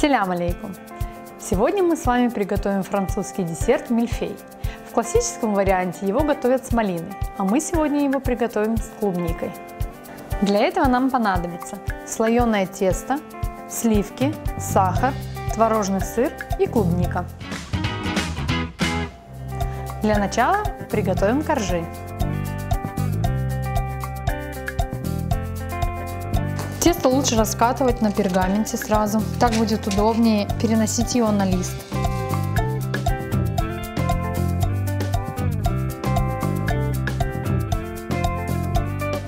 Ассаляму алейкум! Сегодня мы с вами приготовим французский десерт мильфей. В классическом варианте его готовят с малиной, а мы сегодня его приготовим с клубникой. Для этого нам понадобится слоеное тесто, сливки, сахар, творожный сыр и клубника. Для начала приготовим коржи. Тесто лучше раскатывать на пергаменте сразу, так будет удобнее переносить его на лист.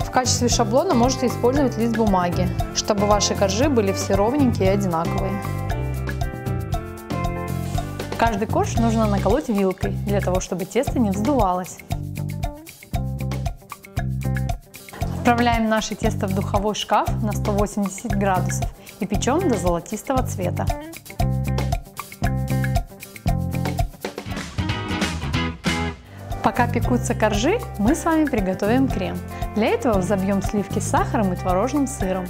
В качестве шаблона можете использовать лист бумаги, чтобы ваши коржи были все ровненькие и одинаковые. Каждый корж нужно наколоть вилкой, для того чтобы тесто не вздувалось. Отправляем наше тесто в духовой шкаф на 180 градусов и печем до золотистого цвета. Пока пекутся коржи, мы с вами приготовим крем. Для этого взобьем сливки с сахаром и творожным сыром.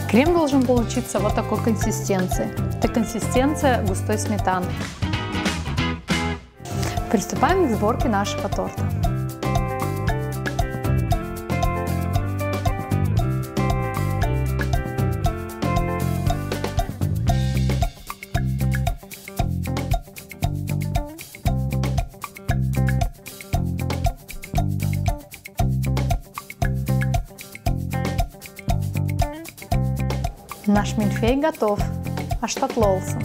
Крем должен получиться вот такой консистенции. Это консистенция густой сметаны. Приступаем к сборке нашего торта. Наш мильфей готов, аштатлолся.